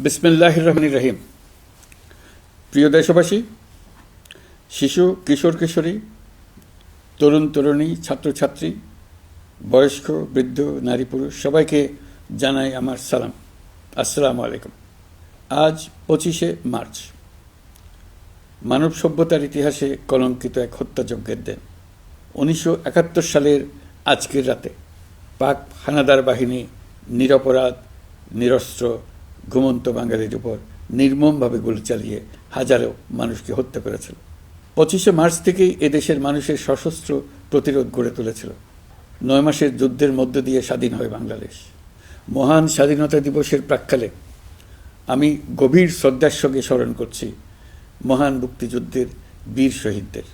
বিসমিল্লাহির রহমানির রহিম। প্রিয় দেশবাসী, শিশু, কিশোর কিশোরী, তরুণ তরুণী, ছাত্রছাত্রী, বয়স্ক, বৃদ্ধ, নারী পুরুষ সবাইকে জানাই আমার সালাম। আসসালামু আলাইকুম। আজ 25শে মার্চ, মানব সভ্যতার ইতিহাসে কলঙ্কিত এক হত্যাযজ্ঞের দিন। 1971 সালের আজকের রাতে পাক হানাদার বাহিনী নিরপরাধ, নিরস্ত্র, ঘুমন্ত বাঙালির উপর নির্মমভাবে গুলি চালিয়ে হাজারো মানুষকে হত্যা করেছিল। 25শে মার্চ থেকেই এদেশের মানুষের সশস্ত্র প্রতিরোধ গড়ে তুলেছিল। 9 মাসের যুদ্ধের মধ্য দিয়ে স্বাধীন হয় বাংলাদেশ। মহান স্বাধীনতা দিবসের প্রাক্কালে আমি গভীর শ্রদ্ধার সঙ্গে স্মরণ করছি মহান মুক্তিযুদ্ধের বীর শহীদদের,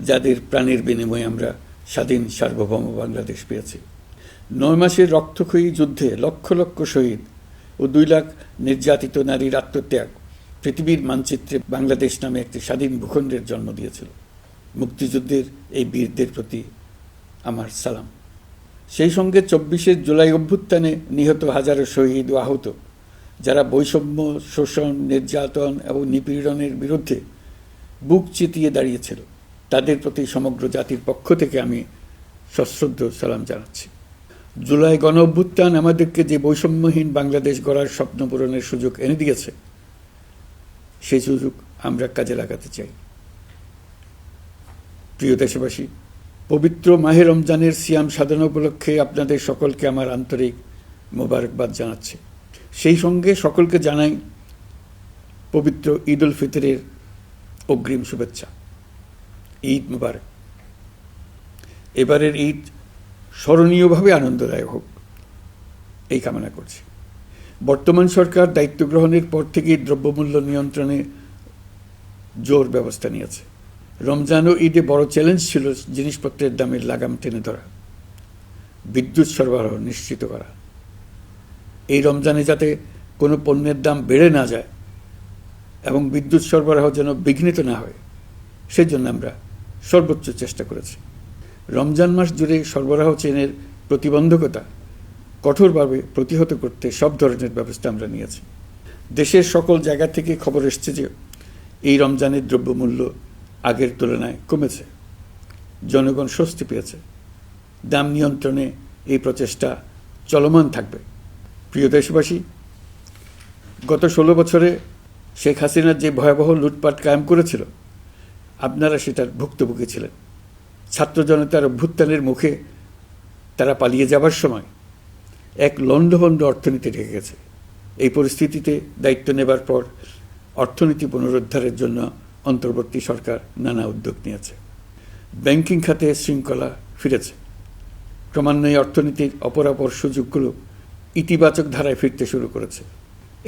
যাদের প্রাণের বিনিময়ে আমরা স্বাধীন সার্বভৌম বাংলাদেশ পেয়েছি। 9 মাসের রক্তক্ষয়ী যুদ্ধে লক্ষ লক্ষ শহীদ ও 2 লাখ নির্যাতিত নারীর আত্মত্যাগ পৃথিবীর মানচিত্রে বাংলাদেশ নামে একটি স্বাধীন ভূখণ্ডের জন্ম দিয়েছিল। মুক্তিযুদ্ধের এই বীরদের প্রতি আমার সালাম। সেই সঙ্গে 24শে জুলাই অভ্যুত্থানে নিহত হাজারো শহীদ ও আহত, যারা বৈষম্য, শোষণ, নির্যাতন এবং নিপীড়নের বিরুদ্ধে বুক চিতিয়ে দাঁড়িয়েছিল, তাদের প্রতি সমগ্র জাতির পক্ষ থেকে আমি সশ্রদ্ধ সালাম জানাচ্ছি। জুলাই গণ অভ্যুত্থান আমাদেরকে যে বৈষম্যহীন বাংলাদেশ গড়ার স্বপ্ন পূরণের সুযোগ এনে দিয়েছে, সেই সুযোগ আমরা কাজে লাগাতে চাই। প্রিয় দেশবাসী, পবিত্র মাহে রমজানের সিয়াম সাধনা উপলক্ষে আপনাদের সকলকে আমার আন্তরিক মোবারকবাদ জানাচ্ছি। সেই সঙ্গে সকলকে জানাই পবিত্র ঈদ উল ফিতরের অগ্রিম শুভেচ্ছা। ঈদ মুবারক। এবারের ঈদ স্মরণীয়ভাবে আনন্দদায়ক হোক, এই কামনা করছি। বর্তমান সরকার দায়িত্ব গ্রহণের পর থেকেই দ্রব্যমূল্য নিয়ন্ত্রণে জোর ব্যবস্থা নিয়েছে। রমজান ও ঈদে বড় চ্যালেঞ্জ ছিল জিনিসপত্রের দামের লাগাম টেনে ধরা, বিদ্যুৎ সরবরাহ নিশ্চিত করা। এই রমজানে যাতে কোনো পণ্যের দাম বেড়ে না যায় এবং বিদ্যুৎ সরবরাহ যেন বিঘ্নিত না হয়, সেজন্য আমরা সর্বোচ্চ চেষ্টা করেছি। রমজান মাস জুড়ে সরবরাহ চেনের প্রতিবন্ধকতা কঠোরভাবে প্রতিহত করতে সব ধরনের ব্যবস্থা আমরা নিয়েছি। দেশের সকল জায়গা থেকে খবর এসছে যে এই রমজানের দ্রব্যমূল্য আগের তুলনায় কমেছে, জনগণ স্বস্তি পেয়েছে। দাম নিয়ন্ত্রণে এই প্রচেষ্টা চলমান থাকবে। প্রিয় দেশবাসী, গত 16 বছরে শেখ হাসিনা যে ভয়াবহ লুটপাট কায়েম করেছিল, আপনারা সেটার ভুক্তভোগী ছিলেন। ছাত্র জনতার অভ্যুত্থানের মুখে তারা পালিয়ে যাবার সময় এক লণ্ডভণ্ড অর্থনীতি রেখে গেছে। এই পরিস্থিতিতে দায়িত্ব নেবার পর অর্থনীতি পুনরুদ্ধারের জন্য অন্তর্বর্তী সরকার নানা উদ্যোগ নিয়েছে। ব্যাংকিং খাতে শৃঙ্খলা ফিরেছে। ক্রমান্বয়ে অর্থনীতির অপরাপর সুযোগগুলো ইতিবাচক ধারায় ফিরতে শুরু করেছে।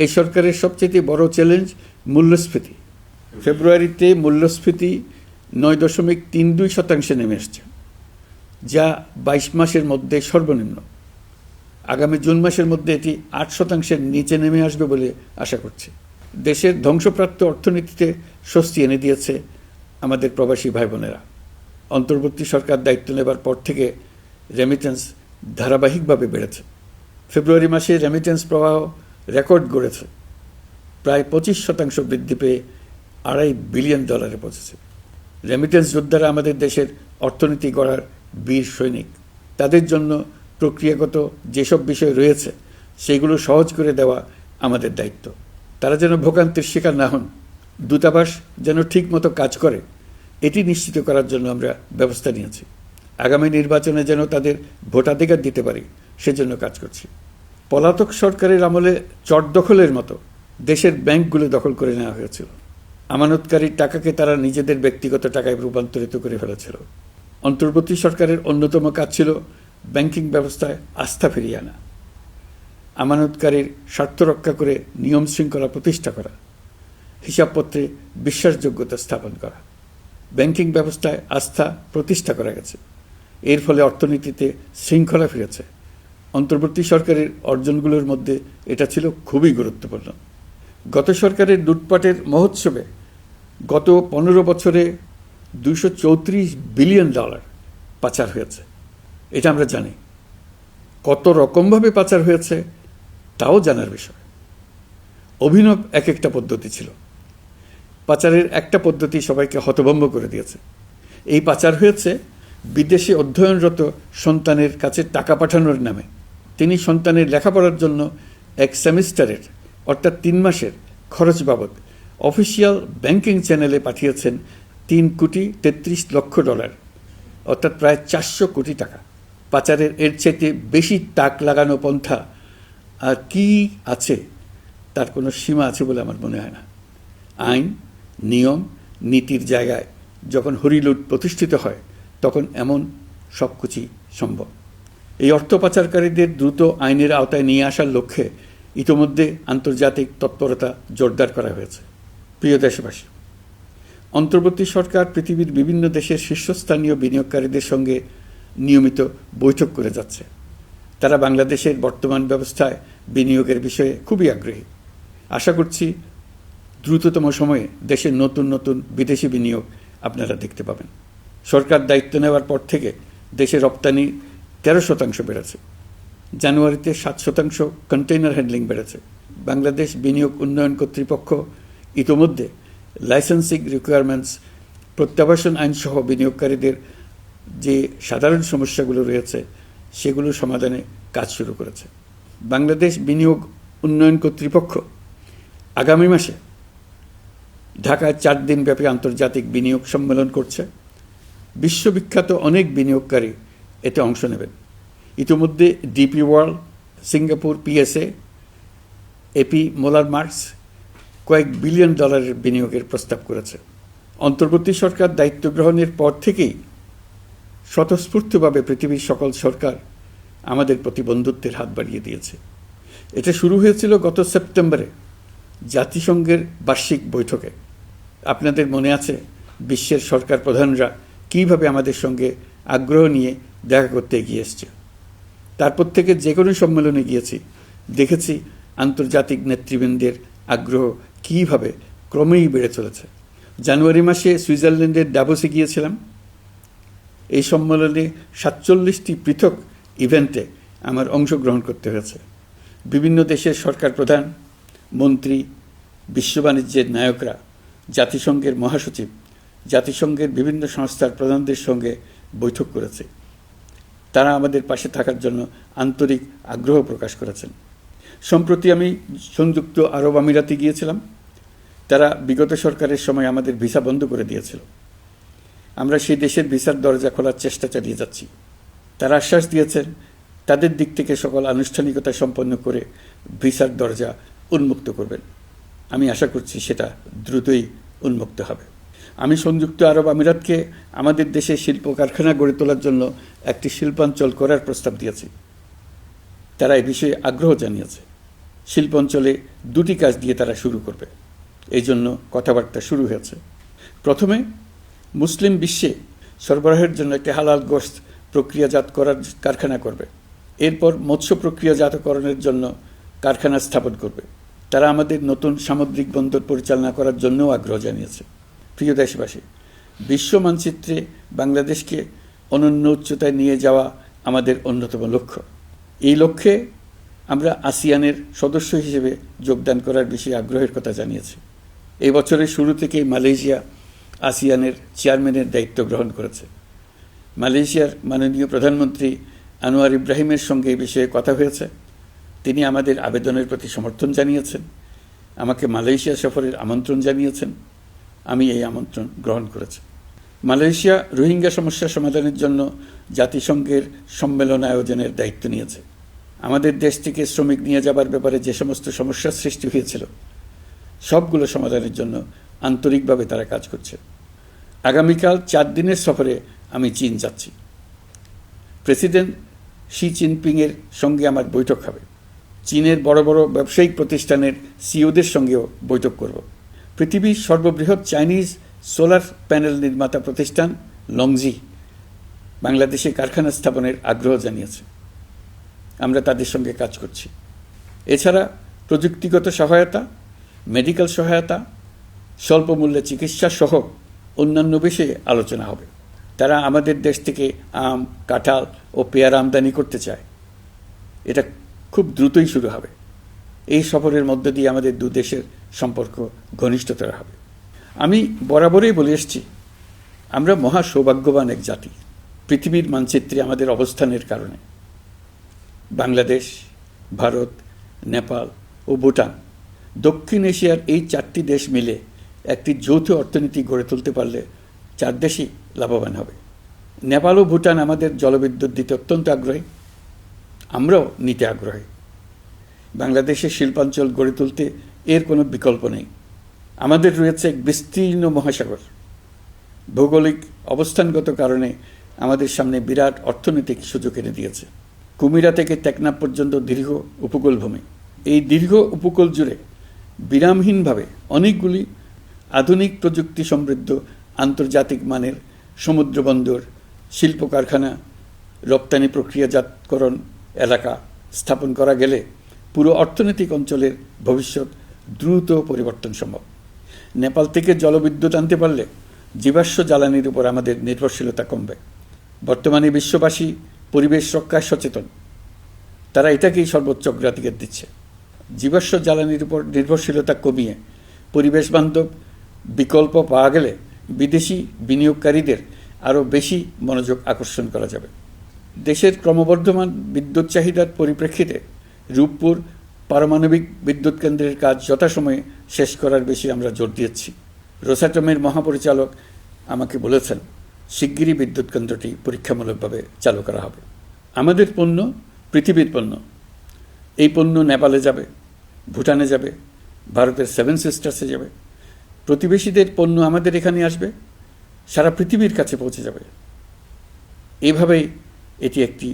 এই সরকারের সবচেয়ে বড় চ্যালেঞ্জ মূল্যস্ফীতি। ফেব্রুয়ারিতে মূল্যস্ফীতি 9.32% নেমে এসছে, যা 22 মাসের মধ্যে সর্বনিম্ন। আগামী জুন মাসের মধ্যে এটি 8%-এর নিচে নেমে আসবে বলে আশা করছি। দেশের ধ্বংসপ্রাপ্ত অর্থনীতিতে স্বস্তি এনে দিয়েছে আমাদের প্রবাসী ভাই বোনেরা। অন্তর্বর্তী সরকার দায়িত্ব নেবার পর থেকে রেমিটেন্স ধারাবাহিকভাবে বেড়েছে। ফেব্রুয়ারি মাসে রেমিটেন্স প্রবাহ রেকর্ড গড়েছে, প্রায় 25% বৃদ্ধি পেয়ে $2.5 বিলিয়ন পৌঁছেছে। রেমিটেন্স যোদ্ধারা আমাদের দেশের অর্থনীতি গড়ার বীর সৈনিক। তাদের জন্য প্রক্রিয়াগত যেসব বিষয় রয়েছে, সেগুলো সহজ করে দেওয়া আমাদের দায়িত্ব। তারা যেন ভোগান্তির শিকার না হন, দূতাবাস যেন ঠিকমতো কাজ করে, এটি নিশ্চিত করার জন্য আমরা ব্যবস্থা নিয়েছি। আগামী নির্বাচনে যেন তাদের ভোটাধিকার দিতে পারি, সেজন্য কাজ করছি। পলাতক সরকারের আমলে চট দখলের মতো দেশের ব্যাংকগুলো দখল করে নেওয়া হয়েছিল। আমানতকারীর টাকাকে তারা নিজেদের ব্যক্তিগত টাকায় রূপান্তরিত করে ফেলেছিল। অন্তর্বর্তী সরকারের অন্যতম কাজ ছিল ব্যাংকিং ব্যবস্থায় আস্থা ফিরিয়ে আনা, আমানতকারীর স্বার্থ রক্ষা করে নিয়ম শৃঙ্খলা প্রতিষ্ঠা করা, হিসাবপত্রে বিশ্বাসযোগ্যতা স্থাপন করা। ব্যাংকিং ব্যবস্থায় আস্থা প্রতিষ্ঠা করা গেছে। এর ফলে অর্থনীতিতে শৃঙ্খলা ফিরেছে। অন্তর্বর্তী সরকারের অর্জনগুলোর মধ্যে এটা ছিল খুবই গুরুত্বপূর্ণ। গত সরকারের লুটপাটের মহোৎসবে গত 15 বছরে $234 বিলিয়ন পাচার হয়েছে। এটা আমরা জানি। কত রকমভাবে পাচার হয়েছে তাও জানার বিষয়। অভিনব এক একটা পদ্ধতি ছিল। পাচারের একটা পদ্ধতি সবাইকে হতভম্ব করে দিয়েছে। এই পাচার হয়েছে বিদেশে অধ্যয়নরত সন্তানের কাছে টাকা পাঠানোর নামে। তিনি সন্তানের লেখাপড়ার জন্য এক সেমিস্টারের অর্থাৎ 3 মাসের খরচ বাবদ অফিসিয়াল ব্যাংকিং চ্যানেলে পাঠিয়েছেন $3,33,00,000, অর্থাৎ প্রায় 400 কোটি টাকা। পাচারের এর চাইতে বেশি টাক লাগানো পন্থা আর কি আছে, তার কোনো সীমা আছে বলে আমার মনে হয় না। আইন, নিয়ম, নীতির জায়গায় যখন হরিলুট প্রতিষ্ঠিত হয় তখন এমন সব কিছুই সম্ভব। এই অর্থ পাচারকারীদের দ্রুত আইনের আওতায় নিয়ে আসার লক্ষ্যে ইতোমধ্যে আন্তর্জাতিক তৎপরতা জোরদার করা হয়েছে। প্রিয় দেশবাসী, অন্তর্বর্তী সরকার পৃথিবীর বিভিন্ন দেশের শীর্ষস্থানীয় বিনিয়োগকারীদের সঙ্গে নিয়মিত বৈঠক করে যাচ্ছে। তারা বাংলাদেশের বর্তমান ব্যবস্থায় বিনিয়োগের বিষয়ে খুবই আগ্রহী। আশা করছি দ্রুততম সময়ে দেশের নতুন নতুন বিদেশি বিনিয়োগ আপনারা দেখতে পাবেন। সরকার দায়িত্ব নেওয়ার পর থেকে দেশে রপ্তানি 13% বেড়েছে। জানুয়ারিতে 7% কন্টেইনার হ্যান্ডলিং বেড়েছে। বাংলাদেশ বিনিয়োগ উন্নয়ন কর্তৃপক্ষ ইতোমধ্যে লাইসেন্সিং রিকোয়ারমেন্টস, প্রত্যাবাসন আইনসহ বিনিয়োগকারীদের যে সাধারণ সমস্যাগুলো রয়েছে সেগুলো সমাধানে কাজ শুরু করেছে। বাংলাদেশ বিনিয়োগ উন্নয়ন কর্তৃপক্ষ আগামী মাসে ঢাকায় 4 দিনব্যাপী আন্তর্জাতিক বিনিয়োগ সম্মেলন করছে। বিশ্ববিখ্যাত অনেক বিনিয়োগকারী এতে অংশ নেবেন। ইতিমধ্যে DP World, Singapore PSA, AP Moller Maersk কয়েক বিলিয়ন ডলারের বিনিয়োগের প্রস্তাব করেছে। অন্তর্বর্তী সরকার দায়িত্ব গ্রহণের পর থেকেই স্বতঃস্ফূর্তভাবে পৃথিবীর সকল সরকার আমাদের প্রতি বন্ধুত্বের হাত বাড়িয়ে দিয়েছে। এটা শুরু হয়েছিল গত সেপ্টেম্বরে জাতিসংঘের বার্ষিক বৈঠকে। আপনাদের মনে আছে বিশ্বের সরকার প্রধানরা কীভাবে আমাদের সঙ্গে আগ্রহ নিয়ে দেখা করতে এগিয়ে এসছে। তারপর থেকে যে কোনো সম্মেলনে গিয়েছি, দেখেছি আন্তর্জাতিক নেতৃবৃন্দের আগ্রহ কীভাবে ক্রমেই বেড়ে চলেছে। জানুয়ারি মাসে সুইজারল্যান্ডের ডাভোসে গিয়েছিলাম। এই সম্মেলনে 47টি পৃথক ইভেন্টে আমার অংশগ্রহণ করতে হয়েছে। বিভিন্ন দেশের সরকার প্রধান, মন্ত্রী, বিশ্ব বাণিজ্যের নায়করা, জাতিসংঘের মহাসচিব, জাতিসংঘের বিভিন্ন সংস্থার প্রধানদের সঙ্গে বৈঠক করেছে। তারা আমাদের পাশে থাকার জন্য আন্তরিক আগ্রহ প্রকাশ করেছেন। সম্প্রতি আমি সংযুক্ত আরব আমিরাতে গিয়েছিলাম। তারা বিগত সরকারের সময় আমাদের ভিসা বন্ধ করে দিয়েছিল। আমরা সেই দেশের ভিসার দরজা খোলার চেষ্টা চালিয়ে যাচ্ছি। তারা আশ্বাস দিয়েছেন তাদের দিক থেকে সকল আনুষ্ঠানিকতা সম্পন্ন করে ভিসার দরজা উন্মুক্ত করবেন। আমি আশা করছি সেটা দ্রুতই উন্মুক্ত হবে। আমি সংযুক্ত আরব আমিরাতকে আমাদের দেশে শিল্প কারখানা গড়ে তোলার জন্য একটি শিল্পাঞ্চল করার প্রস্তাব দিয়েছি। তারা এই বিষয়ে আগ্রহ জানিয়েছে। শিল্পাঞ্চলে 2টি কাজ দিয়ে তারা শুরু করবে, এই জন্য কথাবার্তা শুরু হয়েছে। প্রথমে মুসলিম বিশ্বে সরবরাহের জন্য একটি হালাল গোশত প্রক্রিয়াজাত করার কারখানা করবে। এরপর মৎস্য প্রক্রিয়াজাতকরণের জন্য কারখানা স্থাপন করবে। তারা আমাদের নতুন সামুদ্রিক বন্দর পরিচালনা করার জন্যও আগ্রহ জানিয়েছে। প্রিয় দেশবাসী, বিশ্ব মানচিত্রে বাংলাদেশকে অনন্য উচ্চতায় নিয়ে যাওয়া আমাদের অন্যতম লক্ষ্য। এই লক্ষ্যে আমরা আসিয়ানের সদস্য হিসেবে যোগদান করার বিষয়ে আগ্রহের কথা জানিয়েছি। এই বছরের শুরু থেকেই মালয়েশিয়া আসিয়ানের চেয়ারম্যানের দায়িত্ব গ্রহণ করেছে। মালয়েশিয়ার মাননীয় প্রধানমন্ত্রী আনোয়ার ইব্রাহিমের সঙ্গে এই বিষয়ে কথা হয়েছে। তিনি আমাদের আবেদনের প্রতি সমর্থন জানিয়েছেন, আমাকে মালয়েশিয়া সফরের আমন্ত্রণ জানিয়েছেন। আমি এই আমন্ত্রণ গ্রহণ করেছি। মালয়েশিয়া রোহিঙ্গা সমস্যা সমাধানের জন্য জাতিসংঘের সম্মেলন আয়োজনের দায়িত্ব নিয়েছে। আমাদের দেশ থেকে শ্রমিক নিয়ে যাবার ব্যাপারে যে সমস্ত সমস্যার সৃষ্টি হয়েছিল সবগুলো সমাধানের জন্য আন্তরিকভাবে তারা কাজ করছে। আগামীকাল 4 দিনের সফরে আমি চীন যাচ্ছি। প্রেসিডেন্ট শি জিনপিংয়ের সঙ্গে আমার বৈঠক হবে। চীনের বড় বড় ব্যবসায়িক প্রতিষ্ঠানের সিইওদের সঙ্গেও বৈঠক করব। পৃথিবীর সর্ববৃহৎ চাইনিজ সোলার প্যানেল নির্মাতা প্রতিষ্ঠান লংজি বাংলাদেশে কারখানা স্থাপনের আগ্রহ জানিয়েছে। আমরা তাদের সঙ্গে কাজ করছি। এছাড়া প্রযুক্তিগত সহায়তা, মেডিকেল সহায়তা, স্বল্প মূল্যে চিকিৎসা সহ অন্যান্য বিষয়ে আলোচনা হবে। তারা আমাদের দেশ থেকে আম, কাঁঠাল ও পেয়ারা আমদানি করতে চায়। এটা খুব দ্রুতই শুরু হবে। এই সফরের মধ্য দিয়ে আমাদের দু দেশের সম্পর্ক ঘনিষ্ঠতর হবে। আমি বরাবরই বলে এসেছি, আমরা মহা সৌভাগ্যবান এক জাতি। পৃথিবীর মানচিত্রে আমাদের অবস্থানের কারণে বাংলাদেশ, ভারত, নেপাল ও ভুটান, দক্ষিণ এশিয়ার এই 4টি দেশ মিলে একটি যৌথ অর্থনীতি গড়ে তুলতে পারলে 4 দেশই লাভবান হবে। নেপাল ও ভুটান আমাদের জলবিদ্যুৎ দিতে অত্যন্ত আগ্রহী, আমরাও নিতে আগ্রহী। বাংলাদেশের শিল্পাঞ্চল গড়ে তুলতে এর কোনো বিকল্প নেই। আমাদের রয়েছে এক বিস্তীর্ণ মহাসাগর। ভৌগোলিক অবস্থানগত কারণে আমাদের সামনে বিরাট অর্থনৈতিক সুযোগ এনে দিয়েছে। কুমিরা থেকে টেকনাফ পর্যন্ত দীর্ঘ উপকূলভূমি। এই দীর্ঘ উপকূল জুড়ে বিরামহীনভাবে অনেকগুলি আধুনিক প্রযুক্তি সমৃদ্ধ আন্তর্জাতিক মানের সমুদ্র বন্দর, শিল্প কারখানা, রপ্তানি প্রক্রিয়াজাতকরণ এলাকা স্থাপন করা গেলে পুরো অর্থনৈতিক অঞ্চলের ভবিষ্যৎ দ্রুত পরিবর্তন সম্ভব। নেপাল থেকে জলবিদ্যুৎ আনতে পারলে জীবাশ্ম জ্বালানির উপর আমাদের নির্ভরশীলতা কমবে। বর্তমানে বিশ্ববাসী পরিবেশ রক্ষায় সচেতন, তারা এটাকেই সর্বোচ্চ অগ্রাধিকার দিচ্ছে। জীবাশ্ম জ্বালানির উপর নির্ভরশীলতা কমিয়ে পরিবেশ বান্ধব বিকল্প পাওয়া গেলে বিদেশি বিনিয়োগকারীদের আরও বেশি মনোযোগ আকর্ষণ করা যাবে। দেশের ক্রমবর্ধমান বিদ্যুৎ চাহিদার পরিপ্রেক্ষিতে রূপপুর পারমাণবিক বিদ্যুৎ কেন্দ্রের কাজ যথাসময়ে শেষ করার বেশি আমরা জোর দিয়েছি। রোসাটমের মহাপরিচালক আমাকে বলেছেন, শিগগিরই বিদ্যুৎ কেন্দ্রটি পরীক্ষামূলকভাবে চালু করা হবে। আমাদের পণ্য পৃথিবীর পণ্য। এই পণ্য নেপালে যাবে, ভুটানে যাবে, ভারতের 7 সিস্টার্সে যাবে। প্রতিবেশীদের পণ্য আমাদের এখানে আসবে, সারা পৃথিবীর কাছে পৌঁছে যাবে। এইভাবেই এটি একটি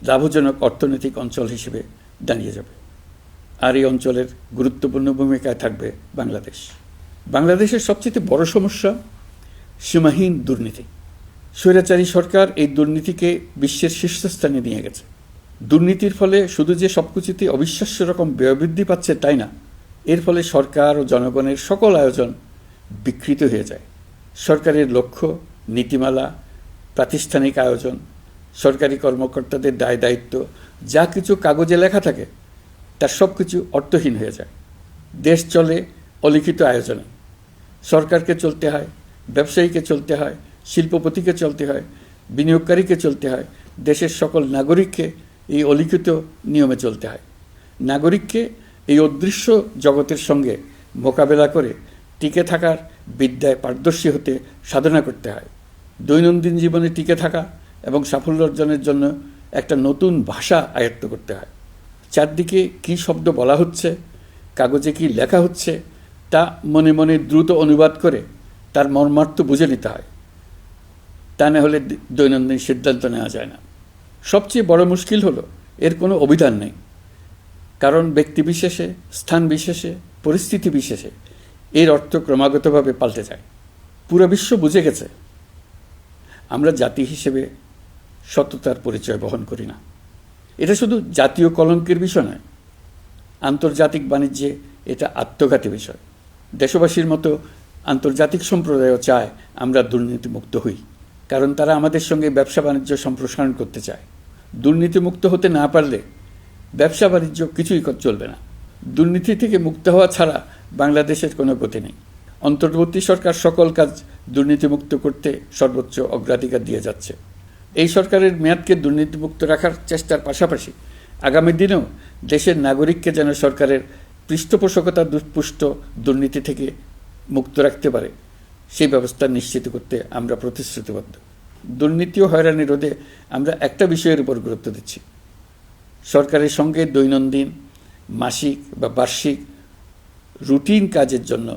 লাভজনক অর্থনৈতিক অঞ্চল হিসেবে দাঁড়িয়ে যাবে। আর এই অঞ্চলের গুরুত্বপূর্ণ ভূমিকায় থাকবে বাংলাদেশ। বাংলাদেশের সবচেয়ে বড় সমস্যা সীমাহীন দুর্নীতি। স্বৈরাচারী সরকার এই দুর্নীতিকে বিশ্বের শীর্ষস্থানে নিয়ে গেছে। দুর্নীতির ফলে শুধু যে সবকিছুতে অবিশ্বাস্য রকম ব্যয়বৃদ্ধি পাচ্ছে তাই না, এর ফলে সরকার ও জনগণের সকল আয়োজন বিকৃত হয়ে যায়। সরকারের লক্ষ্য, নীতিমালা, প্রাতিষ্ঠানিক আয়োজন, সরকারি কর্মকর্তাদের দায় দায়িত্ব যা কিছু কাগজে লেখা থাকে তার সব কিছু অর্থহীন হয়ে যায়। দেশ চলে অলিখিত আয়োজনে। সরকারকে চলতে হয়, ব্যবসায়ীকে চলতে হয়, শিল্পপতিকে চলতে হয়, বিনিয়োগকারীকে চলতে হয়, দেশের সকল নাগরিককে এই অলিখিত নিয়মে চলতে হয়। নাগরিককে এই অদৃশ্য জগতের সঙ্গে মোকাবেলা করে টিকে থাকার বিদ্যায় পারদর্শী হতে সাধনা করতে হয়। দৈনন্দিন জীবনে টিকে থাকা এবং সাফল্য অর্জনের জন্য একটা নতুন ভাষা আয়ত্ত করতে হয়। চারদিকে কী শব্দ বলা হচ্ছে, কাগজে কি লেখা হচ্ছে তা মনে মনে দ্রুত অনুবাদ করে তার মর্মার্থ বুঝে নিতে হয়। তা না হলে দৈনন্দিন সিদ্ধান্ত নেওয়া যায় না। সবচেয়ে বড় মুশকিল হলো এর কোনো অভিধান নেই। কারণ ব্যক্তি বিশেষে, স্থান বিশেষে, পরিস্থিতি বিশেষে এর অর্থ ক্রমাগতভাবে পাল্টে যায়। পুরো বিশ্ব বুঝে গেছে আমরা জাতি হিসেবে সততার পরিচয় বহন করি না। এটা শুধু জাতীয় কলঙ্কের বিষয় নয়, আন্তর্জাতিক বাণিজ্যে এটা আত্মঘাতী বিষয়। দেশবাসীর মতো আন্তর্জাতিক সম্প্রদায়ও চায় আমরা দুর্নীতিমুক্ত হই, কারণ তারা আমাদের সঙ্গে ব্যবসা বাণিজ্য সম্প্রসারণ করতে চায়। দুর্নীতিমুক্ত হতে না পারলে ব্যবসা বাণিজ্য কিছুই চলবে না। দুর্নীতি থেকে মুক্ত হওয়া ছাড়া বাংলাদেশের কোনো গতি নেই। অন্তর্বর্তী সরকার সকল কাজ দুর্নীতিমুক্ত করতে সর্বোচ্চ অগ্রাধিকার দিয়ে যাচ্ছে। এই সরকারের মেয়াদকে দুর্নীতিমুক্ত রাখার চেষ্টার পাশাপাশি আগামী দিনেও দেশের নাগরিককে যেন সরকারের পৃষ্ঠপোষকতা দুষ্পুষ্ট দুর্নীতি থেকে মুক্ত রাখতে পারে সেই ব্যবস্থা নিশ্চিত করতে আমরা প্রতিশ্রুতিবদ্ধ। দুর্নীতি ও হয়রানি রোধে আমরা একটা বিষয়ের উপর গুরুত্ব দিচ্ছি। সরকারের সঙ্গে দৈনন্দিন, মাসিক বা বার্ষিক রুটিন কাজের জন্য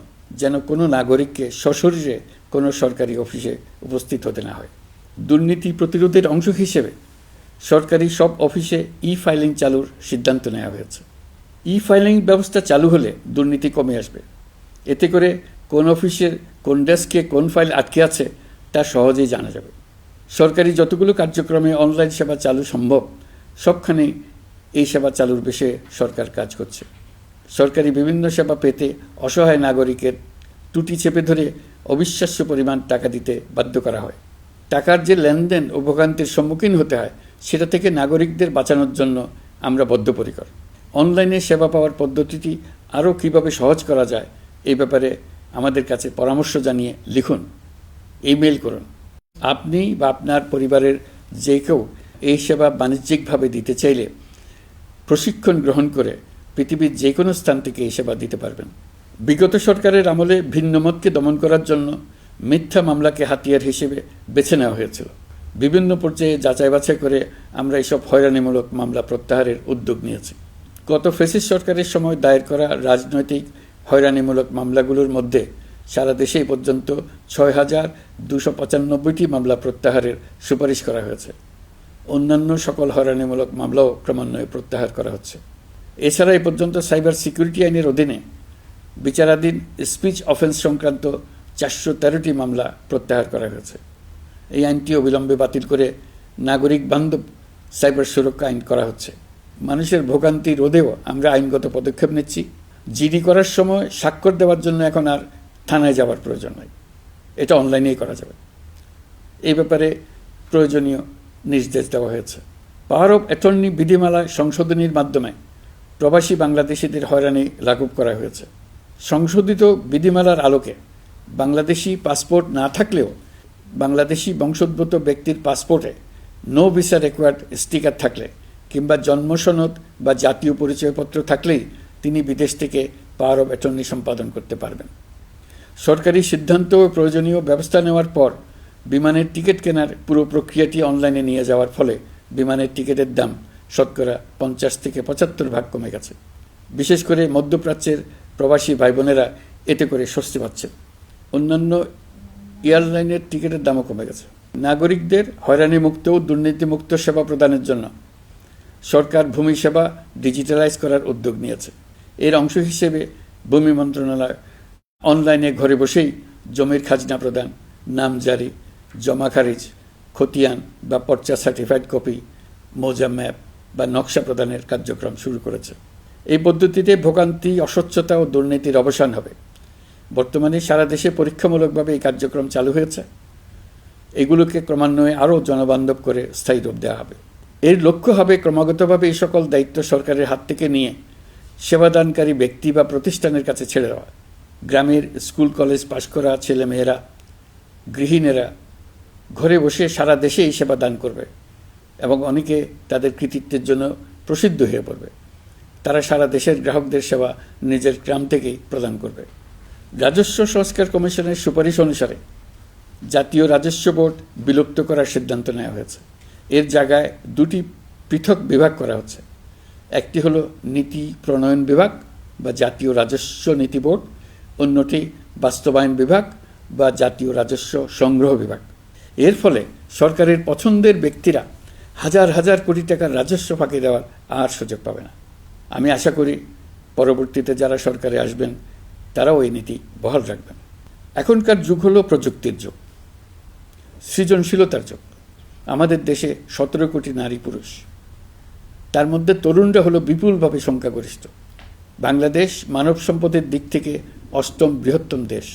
যেন কোনো নাগরিককে সশরীরে কোনো সরকারি অফিসে উপস্থিত হতে না হয়। দুর্নীতি প্রতিরোধের অংশ হিসেবে সরকারি সব অফিসে ফাইলিং চালুর সিদ্ধান্ত নেওয়া হয়েছে। ফাইলিং ব্যবস্থা চালু হলে দুর্নীতি কমে আসবে। এতে করে কোন অফিসের কোন ডেস্কে কোন ফাইল আটকে আছে তা সহজেই জানা যাবে। সরকারি যতগুলো কার্যক্রমে অনলাইন সেবা চালু সম্ভব সবখানেই এই সেবা চালুর বিষয়ে সরকার কাজ করছে। সরকারি বিভিন্ন সেবা পেতে অসহায় নাগরিকের টুটি চেপে ধরে অবিশ্বাস্য পরিমাণ টাকা দিতে বাধ্য করা হয়। টাকার যে লেনদেন ও ভোগান্তির সম্মুখীন হতে হয় সেটা থেকে নাগরিকদের বাঁচানোর জন্য আমরা বদ্ধপরিকর। অনলাইনে সেবা পাওয়ার পদ্ধতিটি আরও কীভাবে সহজ করা যায় এই ব্যাপারে আমাদের কাছে পরামর্শ জানিয়ে লিখুন, ইমেল করুন। আপনি বা আপনার পরিবারের যে কেউ এই সেবা বাণিজ্যিকভাবে দিতে চাইলে প্রশিক্ষণ গ্রহণ করে পৃথিবীর যে কোনো স্থান থেকে এই সেবা দিতে পারবেন। বিগত সরকারের আমলে ভিন্নমতকে দমন করার জন্য মিথ্যা মামলাকে হাতিয়ার হিসেবে বেছে নেওয়া হয়েছিল। বিভিন্ন পর্যায়ে যাচাই বাছাই করে আমরা এইসব হয়রানিমূলক মামলা প্রত্যাহারের উদ্যোগ নিয়েছি। গত ফ্যাসিস্ট সরকারের সময় দায়ের করা রাজনৈতিক হয়রানিমূলক মামলাগুলোর মধ্যে সারা দেশে পর্যন্ত ৬,২৯৫টি মামলা প্রত্যাহারের সুপারিশ করা হয়েছে। অন্যান্য সকল হয়রানিমূলক মামলাও ক্রমান্বয়ে প্রত্যাহার করা হচ্ছে। এছাড়া এ পর্যন্ত সাইবার সিকিউরিটি আইনের অধীনে বিচারাধীন স্পিচ অফেন্স সংক্রান্ত ৪১৩টি মামলা প্রত্যাহার করা হয়েছে। এই আইনটি অবিলম্বে বাতিল করে নাগরিক বান্ধব সাইবার সুরক্ষা আইন করা হচ্ছে। মানুষের ভোগান্তি রোধেও আমরা আইনগত পদক্ষেপ নিচ্ছি। জিডি করার সময় স্বাক্ষর দেওয়ার জন্য এখন আর থানায় যাওয়ার প্রয়োজন নয়, এটা অনলাইনেই করা যাবে। এই ব্যাপারে প্রয়োজনীয় নির্দেশ দেওয়া হয়েছে। পাওয়ার অব অ্যাটর্নি বিধিমালা সংশোধনীর মাধ্যমে প্রবাসী বাংলাদেশিদের হয়রানি লাঘব করা হয়েছে। সংশোধিত বিধিমালার আলোকে বাংলাদেশি পাসপোর্ট না থাকলেও বাংলাদেশি বংশোদ্ভূত ব্যক্তির পাসপোর্টে নো ভিসা রিকোয়ার্ড স্টিকার থাকলে কিংবা জন্মসনদ বা জাতীয় পরিচয়পত্র থাকলেই তিনি বিদেশ থেকে পাওয়ার অব অ্যাটর্নি সম্পাদন করতে পারবেন। সরকারি সিদ্ধান্ত ও প্রয়োজনীয় ব্যবস্থা নেওয়ার পর বিমানের টিকিট কেনার পুরো প্রক্রিয়াটি অনলাইনে নিয়ে যাওয়ার ফলে বিমানের টিকিটের দাম শতকরা ৫০ থেকে ৭৫ ভাগ কমে গেছে। বিশেষ করে মধ্যপ্রাচ্যের প্রবাসী ভাই বোনেরা এতে করে স্বস্তি পাচ্ছেন। অন্যান্য এয়ারলাইনের টিকিটের দামও কমে গেছে। নাগরিকদের হয়রানিমুক্ত ও দুর্নীতিমুক্ত সেবা প্রদানের জন্য সরকার ভূমি সেবা ডিজিটালাইজ করার উদ্যোগ নিয়েছে। এর অংশ হিসেবে ভূমি মন্ত্রণালয় অনলাইনে ঘরে বসেই জমির খাজনা প্রদান, নামজারি, জমা খারিজ, খতিয়ান বা পর্চা সার্টিফাইড কপি, মৌজা ম্যাপ বা নকশা প্রদানের কার্যক্রম শুরু করেছে। এই পদ্ধতিতে ভোগান্তি, অস্বচ্ছতা ও দুর্নীতির অবসান হবে। বর্তমানে সারা দেশে পরীক্ষামূলকভাবে এই কার্যক্রম চালু হয়েছে। এগুলোকে ক্রমান্বয়ে আরও জনবান্ধব করে স্থায়ী রূপ দেওয়া হবে। এর লক্ষ্য হবে ক্রমাগতভাবে এই সকল দায়িত্ব সরকারের হাত থেকে নিয়ে সেবাদানকারী ব্যক্তি বা প্রতিষ্ঠানের কাছে ছেড়ে দেওয়া। গ্রামের স্কুল কলেজ পাশ করা ছেলেমেয়েরা, গৃহিণীরা ঘরে বসে সারা দেশে এই সেবা দান করবে এবং অনেকে তাদের কৃতিত্বের জন্য প্রসিদ্ধ হয়ে পড়বে। তারা সারা দেশের গ্রাহকদের সেবা নিজের গ্রাম থেকেই প্রদান করবে। রাজস্ব সংস্কার কমিশনের সুপারিশ অনুসারে জাতীয় রাজস্ব বোর্ড বিলুপ্ত করার সিদ্ধান্ত নেওয়া হয়েছে। এর জায়গায় দুটি পৃথক বিভাগ করা হচ্ছে। একটি হলো নীতি প্রণয়ন বিভাগ বা জাতীয় রাজস্ব নীতি বোর্ড, অন্যটি বাস্তবায়ন বিভাগ বা জাতীয় রাজস্ব সংগ্রহ বিভাগ। এর ফলে সরকারের পছন্দের ব্যক্তিরা হাজার হাজার কোটি টাকার রাজস্ব ফাঁকি দেওয়ার আর সুযোগ পাবে না। আমি আশা করি পরবর্তীতে যারা সরকারে আসবেন তারাও এই নীতি বহাল রাখবেন। এখনকার যুগ হলো প্রযুক্তির যুগ, সৃজনশীলতার যুগ। আমাদের দেশে ১৭ কোটি নারী পুরুষ, তার মধ্যে তরুণরা হলো বিপুলভাবে সংখ্যাগরিষ্ঠ। বাংলাদেশ মানব সম্পদের দিক থেকে ৮ম বৃহত্তম দেশ।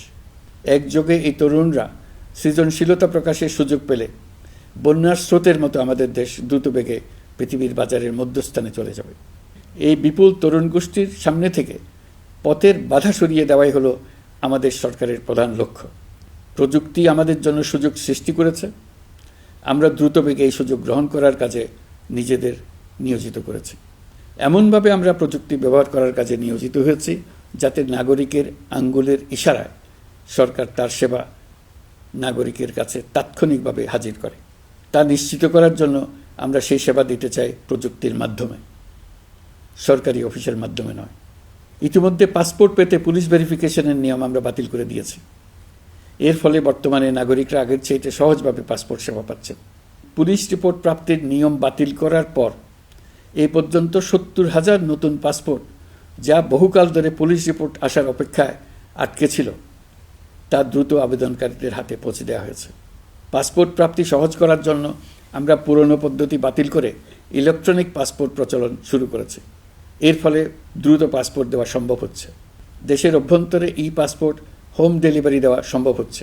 একযোগে এই তরুণরা সৃজনশীলতা প্রকাশের সুযোগ পেলে বন্যার স্রোতের মতো আমাদের দেশ দ্রুত বেগে পৃথিবীর বাজারের মধ্যস্থানে চলে যাবে। এই বিপুল তরুণ গোষ্ঠীর সামনে থেকে পথের বাধা সরিয়ে দেওয়াই হলো আমাদের সরকারের প্রধান লক্ষ্য। প্রযুক্তি আমাদের জন্য সুযোগ সৃষ্টি করেছে, আমরা দ্রুত বেগে এই সুযোগ গ্রহণ করার কাজে নিজেদের নিয়োজিত করেছি। এমনভাবে আমরা প্রযুক্তি ব্যবহার করার কাজে নিয়োজিত হয়েছি যাতে নাগরিকের আঙ্গুলের ইশারায় সরকার তার সেবা নাগরিকের কাছে তাৎক্ষণিকভাবে হাজির করে। তা নিশ্চিত করার জন্য আমরা সেই সেবা দিতে চাই প্রযুক্তির মাধ্যমে, সরকারি অফিসের মাধ্যমে নয়। ইতিমধ্যে পাসপোর্ট পেতে পুলিশ ভেরিফিকেশনের নিয়ম আমরা বাতিল করে দিয়েছি। এর ফলে বর্তমানে নাগরিকরা আগের চাইতে সহজভাবে পাসপোর্ট সেবা পাচ্ছেন। পুলিশ রিপোর্ট প্রাপ্তির নিয়ম বাতিল করার পর এই পর্যন্ত ৭০,০০০ নতুন পাসপোর্ট, যা বহুকাল ধরে পুলিশ রিপোর্ট আসার অপেক্ষায় আটকে ছিল, তা দ্রুত আবেদনকারীদের হাতে পৌঁছে দেওয়া হয়েছে। পাসপোর্ট প্রাপ্তি সহজ করার জন্য আমরা পুরনো পদ্ধতি বাতিল করে ইলেকট্রনিক পাসপোর্ট প্রচলন শুরু করেছি। এর ফলে দ্রুত পাসপোর্ট দেওয়া সম্ভব হচ্ছে। দেশের অভ্যন্তরে ই পাসপোর্ট হোম ডেলিভারি দেওয়া সম্ভব হচ্ছে।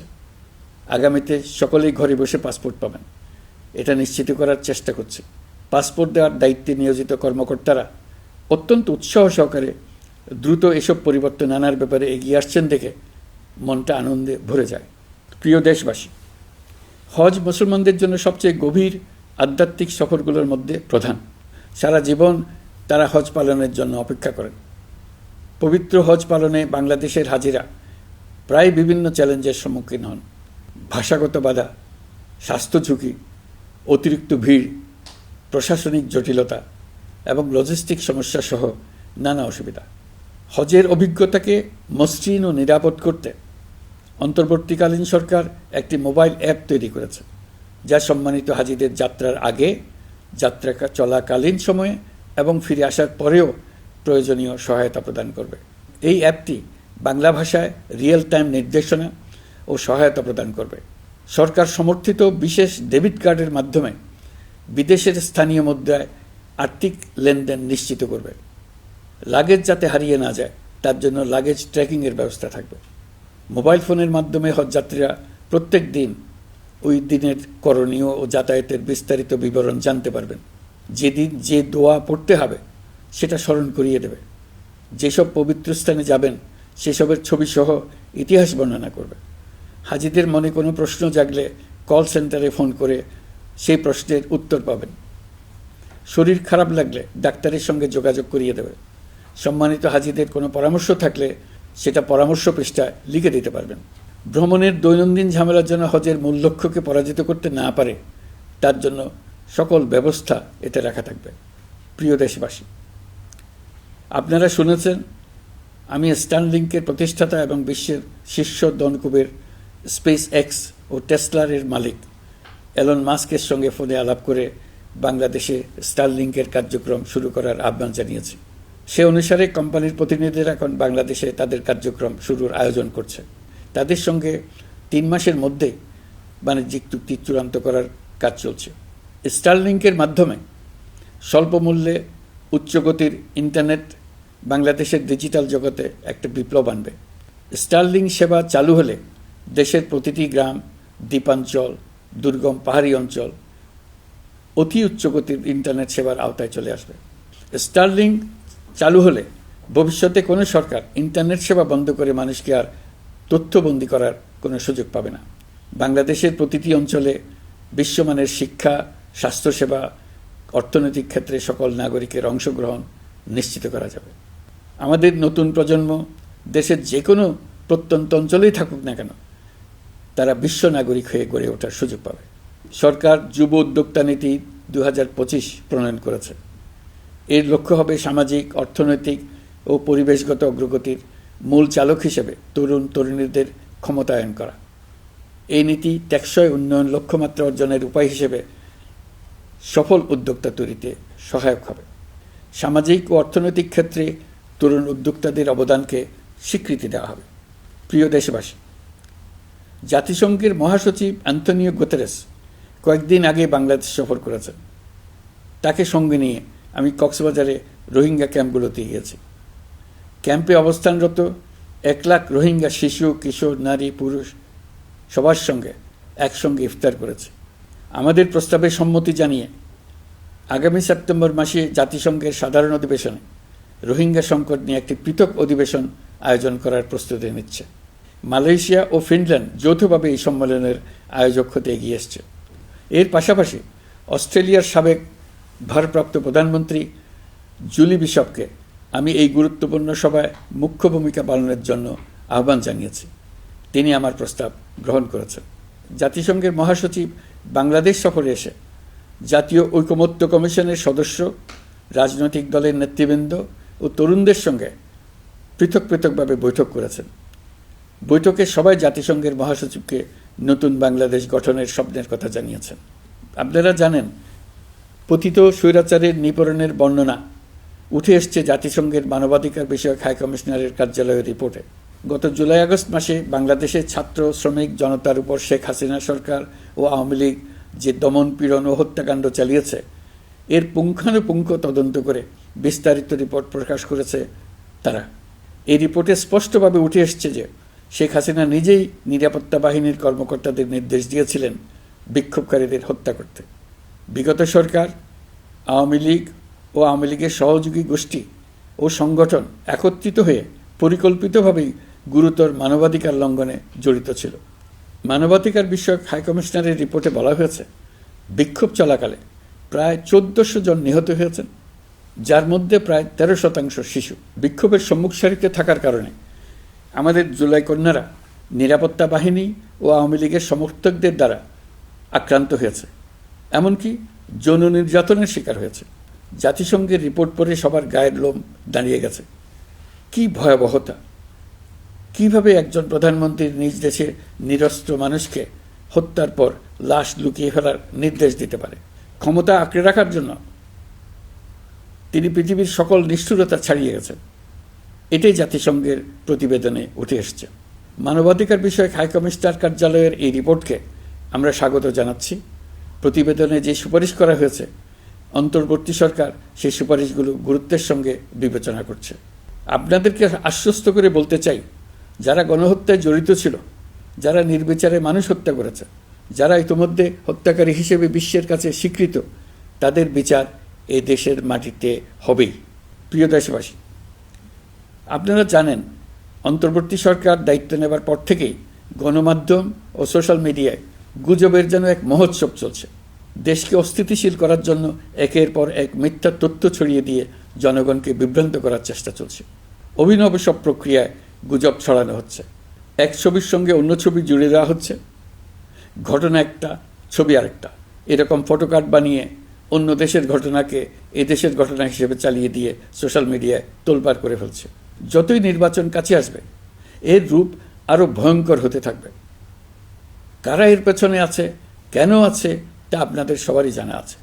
আগামীতে সকলেই ঘরে বসে পাসপোর্ট পাবেন, এটা নিশ্চিত করার চেষ্টা করছি। পাসপোর্ট দেওয়ার দায়িত্বে নিয়োজিত কর্মকর্তারা অত্যন্ত উৎসাহ সহকারে দ্রুত এসব পরিবর্তন আনার ব্যাপারে এগিয়ে আসছেন দেখে মনটা আনন্দে ভরে যায়। প্রিয় দেশবাসী, হজ মুসলমানদের জন্য সবচেয়ে গভীর আধ্যাত্মিক সফরগুলোর মধ্যে প্রধান। সারা জীবন তারা হজ পালনের জন্য অপেক্ষা করেন। পবিত্র হজ পালনে বাংলাদেশের হাজিরা প্রায় বিভিন্ন চ্যালেঞ্জের সম্মুখীন হন। ভাষাগত বাধা, স্বাস্থ্য ঝুঁকি, অতিরিক্ত ভিড়, প্রশাসনিক জটিলতা এবং লজিস্টিক সমস্যা সহ নানা অসুবিধা। হজের অভিজ্ঞতাকে মসৃণ ও নিরাপদ করতে অন্তর্বর্তীকালীন সরকার একটি মোবাইল অ্যাপ তৈরি করেছে, যা সম্মানিত হাজিদের যাত্রার আগে, যাত্রা চলাকালীন সময়ে এবং ফিরে আসার পরেও প্রয়োজনীয় সহায়তা প্রদান করবে। এই অ্যাপটি বাংলা ভাষায় রিয়েল টাইম নির্দেশনা ও সহায়তা প্রদান করবে। সরকার সমর্থিত বিশেষ ডেবিট কার্ডের মাধ্যমে বিদেশের স্থানীয় মুদ্রায় আর্থিক লেনদেন নিশ্চিত করবে। লাগেজ যাতে হারিয়ে না যায় তার জন্য লাগেজ ট্র্যাকিংয়ের ব্যবস্থা থাকবে। মোবাইল ফোনের মাধ্যমে হজযাত্রীরা প্রত্যেক দিন ওই দিনের করণীয় ও যাতায়াতের বিস্তারিত বিবরণ জানতে পারবেন। যেদিন যে দোয়া পড়তে হবে সেটা স্মরণ করিয়ে দেবে। যেসব পবিত্র স্থানে যাবেন সেসবের ছবি সহ ইতিহাস বর্ণনা করবে। হাজিদের মনে কোনো প্রশ্ন জাগলে কল সেন্টারে ফোন করে সেই প্রশ্নের উত্তর পাবেন। শরীর খারাপ লাগলে ডাক্তারের সঙ্গে যোগাযোগ করিয়ে দেবে। সম্মানিত হাজিদের কোনো পরামর্শ থাকলে সেটা পরামর্শ পৃষ্ঠায় লিখে দিতে পারবেন। ভ্রমণের দৈনন্দিন ঝামেলার জন্য হজের মূল লক্ষ্যকে পরাজিত করতে না পারে তার জন্য সকল ব্যবস্থা এতে রাখা থাকবে। প্রিয় দেশবাসী, আপনারা শুনেছেন আমি স্টারলিংকের প্রতিষ্ঠাতা এবং বিশ্বের শীর্ষ ধনকুবের স্পেস এক্স ও টেসলার মালিক এলন মাস্কের সঙ্গে ফোনে আলাপ করে বাংলাদেশে স্টারলিংকের কার্যক্রম শুরু করার আহ্বান জানিয়েছি। সে অনুসারে কোম্পানির প্রতিনিধিরা এখন বাংলাদেশে তাদের কার্যক্রম শুরুর আয়োজন করছে। তাদের সঙ্গে 3 মাসের মধ্যে বাণিজ্যিক চুক্তি চূড়ান্ত করার কাজ চলছে। স্টারলিংকের মাধ্যমে স্বল্প মূল্যে উচ্চগতির ইন্টারনেট বাংলাদেশের ডিজিটাল জগতে একটা বিপ্লব আনবে। স্টারলিং সেবা চালু হলে দেশের প্রতিটি গ্রাম, দ্বীপাঞ্চল, দুর্গম পাহাড়ি অঞ্চল অতি উচ্চগতির ইন্টারনেট সেবার আওতায় চলে আসবে। স্টারলিং চালু হলে ভবিষ্যতে কোনো সরকার ইন্টারনেট সেবা বন্ধ করে মানুষকে আর তথ্যবন্দী করার কোনো সুযোগ পাবে না। বাংলাদেশের প্রতিটি অঞ্চলে বিশ্বমানের শিক্ষা, স্বাস্থ্যসেবা, অর্থনৈতিক ক্ষেত্রে সকল নাগরিকের অংশগ্রহণ নিশ্চিত করা যাবে। আমাদের নতুন প্রজন্ম দেশের যে কোনো প্রত্যন্ত অঞ্চলেই থাকুক না কেন তারা বিশ্ব নাগরিক হয়ে গড়ে ওঠার সুযোগ পাবে। সরকার যুব উদ্যোক্তা নীতি 2025 প্রণয়ন করেছে। এর লক্ষ্য হবে সামাজিক, অর্থনৈতিক ও পরিবেশগত অগ্রগতির মূল চালক হিসেবে তরুণ তরুণীদের ক্ষমতায়ন করা। এই নীতি টেকসই উন্নয়ন লক্ষ্যমাত্রা অর্জনের উপায় হিসেবে সফল উদ্যোক্তা তৈরিতে সহায়ক হবে। সামাজিক ও অর্থনৈতিক ক্ষেত্রে তরুণ উদ্যোক্তাদের অবদানকে স্বীকৃতি দেওয়া হবে। প্রিয় দেশবাসী, জাতিসংঘের মহাসচিব অ্যান্টনিও গুতেরেস কয়েকদিন আগে বাংলাদেশ সফর করেছেন। তাকে সঙ্গে নিয়ে আমি কক্সবাজারে রোহিঙ্গা ক্যাম্পগুলোতে গিয়েছি। ক্যাম্পে অবস্থানরত 1 লাখ রোহিঙ্গা শিশু, কিশোর, নারী, পুরুষ সবার সঙ্গে একসঙ্গে ইফতার করেছে। আমাদের প্রস্তাবে সম্মতি জানিয়ে আগামী সেপ্টেম্বর মাসে জাতিসংঘের সাধারণ অধিবেশনে রোহিঙ্গা সংকট নিয়ে একটি পৃথক অধিবেশন আয়োজন করার প্রস্তুতি নিচ্ছে। মালয়েশিয়া ও ফিনল্যান্ড যৌথভাবে এই সম্মেলনের আয়োজক হতে এগিয়ে এসছে। এর পাশাপাশি অস্ট্রেলিয়ার সাবেক ভারপ্রাপ্ত প্রধানমন্ত্রী জুলি বিশপকে আমি এই গুরুত্বপূর্ণ সভায় মুখ্য ভূমিকা পালনের জন্য আহ্বান জানিয়েছি। তিনি আমার প্রস্তাব গ্রহণ করেছেন। জাতিসংঘের মহাসচিব বাংলাদেশ সফরে এসে জাতীয় ঐকমত্য কমিশনের সদস্য, রাজনৈতিক দলের নেতৃবৃন্দ ও তরুণদের সঙ্গে পৃথকভাবে বৈঠক করেছেন। বৈঠকে সবাই জাতিসংঘের মহাসচিবকে নতুন বাংলাদেশ গঠনের স্বপ্নের কথা জানিয়েছেন। আপনারা জানেন, পতিত স্বৈরাচারের নিপীড়নের বর্ণনা উঠে এসছে জাতিসংঘের মানবাধিকার বিষয়ক হাই কমিশনারের কার্যালয়ের রিপোর্টে। গত জুলাই-আগস্ট মাসে বাংলাদেশের ছাত্র, শ্রমিক জনতার উপর শেখ হাসিনা সরকার ও আওয়ামী লীগ যে দমন, পীড়ন ও হত্যাকাণ্ড চালিয়েছে এর পুঙ্খানুপুঙ্খ তদন্ত করে বিস্তারিত রিপোর্ট প্রকাশ করেছে তারা। এই রিপোর্টে স্পষ্টভাবে উঠে এসছে যে শেখ হাসিনা নিজেই নিরাপত্তা বাহিনীর কর্মকর্তাদের নির্দেশ দিয়েছিলেন বিক্ষোভকারীদের হত্যা করতে। বিগত সরকার, আওয়ামী লীগ ও আওয়ামী লীগের সহযোগী গোষ্ঠী ও সংগঠন একত্রিত হয়ে পরিকল্পিতভাবেই গুরুতর মানবাধিকার লঙ্ঘনে জড়িত ছিল। মানবাধিকার বিষয়ক হাইকমিশনারের রিপোর্টে বলা হয়েছে, বিক্ষোভ চলাকালে প্রায় ১৪০০ জন নিহত হয়েছেন, যার মধ্যে প্রায় ১৩% শিশু। বিক্ষোভের সম্মুখ সারিতে থাকার কারণে আমাদের জুলাই কন্যারা নিরাপত্তা বাহিনী ও আওয়ামী লীগের সমর্থকদের দ্বারা আক্রান্ত হয়েছে, এমনকি যৌন নির্যাতনের শিকার হয়েছে। জাতিসংঘের রিপোর্ট পড়ে সবার গায়ের লোম দাঁড়িয়ে গেছে। কি ভয়াবহতা! কিভাবে একজন প্রধানমন্ত্রীর নিজ দেশে নিরস্ত্র মানুষকে হত্যার পর লাশ লুকিয়ে ফেলার নির্দেশ দিতে পারে? ক্ষমতা আঁকড়ে রাখার জন্য তিনি পৃথিবীর সকল নিষ্ঠুরতা ছাড়িয়ে গেছেন। এটাই জাতিসংঘের প্রতিবেদনে উঠে এসছে। মানবাধিকার বিষয়ক হাইকমিশনার কার্যালয়ের এই রিপোর্টকে আমরা স্বাগত জানাচ্ছি। প্রতিবেদনে যে সুপারিশ করা হয়েছে, অন্তর্বর্তী সরকার সেই সুপারিশগুলো গুরুত্বের সঙ্গে বিবেচনা করছে। আপনাদেরকে আশ্বস্ত করে বলতে চাই, যারা গণহত্যায় জড়িত ছিল, যারা নির্বিচারে মানুষ হত্যা করেছে, যারা ইতোমধ্যে হত্যাকারী হিসেবে বিশ্বের কাছে স্বীকৃত, তাদের বিচার এই দেশের মাটিতে হবেই। প্রিয় দেশবাসী, আপনারা জানেন, অন্তর্বর্তী সরকার দায়িত্ব নেবার পর থেকেই গণমাধ্যম ও সোশ্যাল মিডিয়ায় গুজবের যেন এক মহোৎসব চলছে। দেশকে অস্থিতিশীল করার জন্য একের পর এক মিথ্যা তথ্য ছড়িয়ে দিয়ে জনগণকে বিভ্রান্ত করার চেষ্টা চলছে। অভিনব সব প্রক্রিয়ায় গুজব ছড়ানো হচ্ছে। এক ছবির সঙ্গে অন্য ছবি জুড়ে দেওয়া হচ্ছে, ঘটনা একটা, ছবি আরেকটা। এরকম ফটোকার্ড বানিয়ে অন্য দেশের ঘটনাকে এ দেশের ঘটনা হিসেবে চালিয়ে দিয়ে সোশ্যাল মিডিয়ায় তোলপাড় করে ফেলছে। যতই নির্বাচন কাছে আসবে, এর রূপ আরও ভয়ঙ্কর হতে থাকবে। কারা এর পেছনে আছে, কেন আছে, তা আপনাদের সবারই জানা আছে।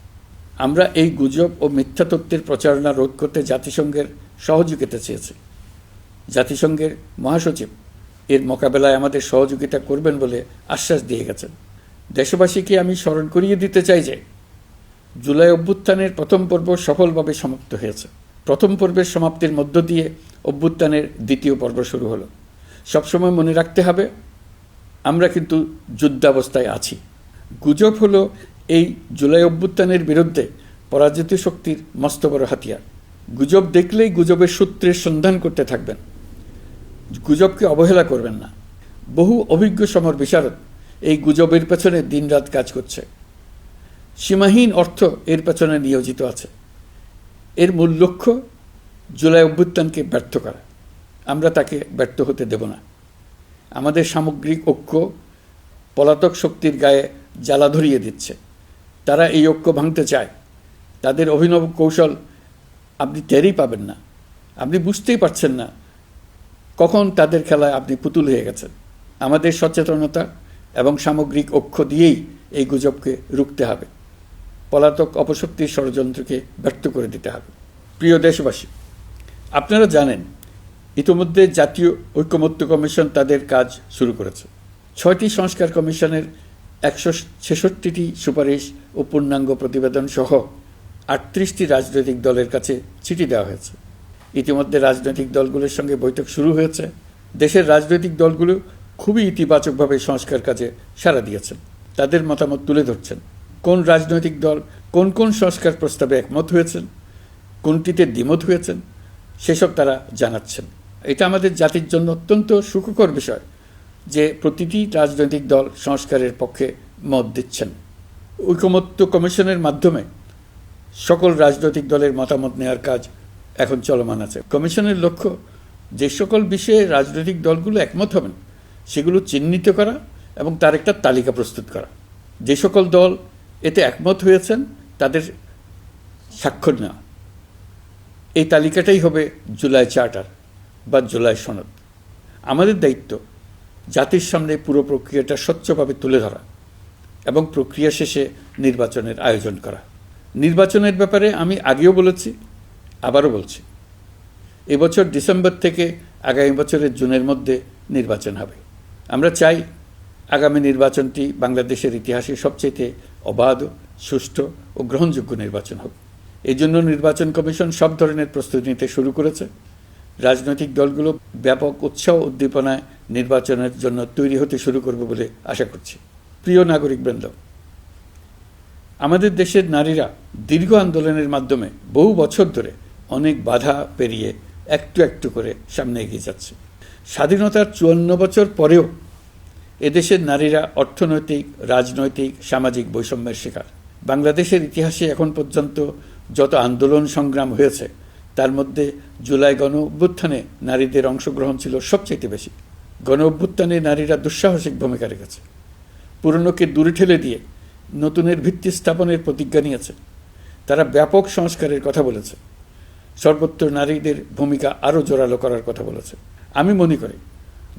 আমরা এই গুজব ও মিথ্যা তথ্যের প্রচারণা রোধ করতে জাতিসংঘের সহযোগিতা চেয়েছি। জাতিসংঘের মহাসচিব এর মোকাবেলায় আমাদের সহযোগিতা করবেন বলে আশ্বাস দিয়ে গেছেন। দেশবাসীকে আমি স্মরণ করিয়ে দিতে চাই যে, জুলাই অভ্যুত্থানের প্রথম পর্ব সফলভাবে সমাপ্ত হয়েছে। প্রথম পর্বের সমাপ্তির মধ্য দিয়ে অভ্যুত্থানের দ্বিতীয় পর্ব শুরু হলো। সবসময় মনে রাখতে হবে, আমরা কিন্তু যুদ্ধাবস্থায় আছি। গুজব হলো এই জুলাই অভ্যুত্থানের বিরুদ্ধে পরাজিত শক্তির মস্ত বড় হাতিয়ার। গুজব দেখলেই গুজবের সূত্রের সন্ধান করতে থাকবেন, গুজবকে অবহেলা করবেন না। বহু অভিজ্ঞ সমর বিশারদ এই গুজবের পেছনে দিনরাত কাজ করছে। সীমাহীন অর্থ এর পেছনে নিয়োজিত আছে। এর মূল লক্ষ্য জুলাই অভ্যুত্থানকে ব্যর্থ করা। আমরা তাকে ব্যর্থ হতে দেব না। আমাদের সামগ্রিক ঐক্য পলাতক শক্তির গায়ে জ্বালা ধরিয়ে দিচ্ছে। তারা এই ঐক্য ভাঙতে চায়। তাদের অভিনব কৌশল আপনি টেরই পাবেন না। আপনি বুঝতেই পারছেন না কখন তাদের খেলায় আপনি পুতুল হয়ে গেছেন। আমাদের সচেতনতা এবং সামগ্রিক ঐক্য দিয়েই এই গুজবকে রুখতে হবে। পলাতক অপশক্তির ষড়যন্ত্রকে ব্যর্থ করে দিতে হবে। প্রিয় দেশবাসী, আপনারা জানেন, ইতিমধ্যে জাতীয় ঐকমত্য কমিশন তাদের কাজ শুরু করেছে। 6টি সংস্কার কমিশনের 166টি সুপারিশ ও পূর্ণাঙ্গ প্রতিবেদন সহ 38টি রাজনৈতিক দলের কাছে চিঠি দেওয়া হয়েছে। ইতিমধ্যে রাজনৈতিক দলগুলোর সঙ্গে বৈঠক শুরু হয়েছে। দেশের রাজনৈতিক দলগুলো খুবই ইতিবাচকভাবে সংস্কার কাজে সাড়া দিয়েছেন। তাদের মতামত তুলে ধরছেন। কোন রাজনৈতিক দল কোন কোন সংস্কার প্রস্তাবে একমত হয়েছেন, কোনটিতে দ্বিমত হয়েছেন, সেসব তারা জানাচ্ছেন। এটা আমাদের জাতির জন্য অত্যন্ত সুখকর বিষয় যে প্রতিটি রাজনৈতিক দল সংস্কারের পক্ষে মত দিচ্ছেন। ঐকমত্য কমিশনের মাধ্যমে সকল রাজনৈতিক দলের মতামত নেওয়ার কাজ এখন চলমান আছে। কমিশনের লক্ষ্য যে সকল বিষয়ে রাজনৈতিক দলগুলো একমত হবেন সেগুলো চিহ্নিত করা এবং তার একটা তালিকা প্রস্তুত করা। যে সকল দল এতে একমত হয়েছেন তাদের স্বাক্ষর নেওয়া। এই তালিকাটাই হবে জুলাই চার্টার বা জুলাই সনদ। আমাদের দায়িত্ব জাতির সামনে পুরো প্রক্রিয়াটা স্বচ্ছভাবে তুলে ধরা এবং প্রক্রিয়া শেষে নির্বাচনের আয়োজন করা। নির্বাচনের ব্যাপারে আমি আগেও বলেছি, আবারও বলছি, এবছর ডিসেম্বর থেকে আগামী বছরের জুনের মধ্যে নির্বাচন হবে। আমরা চাই আগামী নির্বাচনটি বাংলাদেশের ইতিহাসে সবচেয়ে অবাধ, সুষ্ঠু ও গ্রহণযোগ্য নির্বাচন হবে। এই জন্য নির্বাচন কমিশন সব ধরনের প্রস্তুতি নিতে শুরু করেছে। রাজনৈতিক দলগুলো ব্যাপক উৎসাহ উদ্দীপনায় নির্বাচনের জন্য তৈরি হতে শুরু করবে বলে আশা করছি। প্রিয় নাগরিকবৃন্দ, আমাদের দেশের নারীরা দীর্ঘ আন্দোলনের মাধ্যমে বহু বছর ধরে অনেক বাধা পেরিয়ে একটু একটু করে সামনে এগিয়ে যাচ্ছে। স্বাধীনতার 54 বছর পরেও এদেশের নারীরা অর্থনৈতিক, রাজনৈতিক, সামাজিক বৈষম্যের শিকার। বাংলাদেশের ইতিহাসে এখন পর্যন্ত যত আন্দোলন সংগ্রাম হয়েছে তার মধ্যে জুলাই গণ অভ্যুত্থানে নারীদের অংশগ্রহণ ছিল সবচেয়ে বেশি। গণ অভ্যুত্থানে নারীরা দুঃসাহসিক ভূমিকা রেখেছে। পুরনোকে দূরে ঠেলে দিয়ে নতুনের ভিত্তি স্থাপনের প্রতিজ্ঞা নিয়েছে। তারা ব্যাপক সংস্কারের কথা বলেছে। সর্বত্র নারীদের ভূমিকা আরও জোরালো করার কথা বলেছে। আমি মনে করি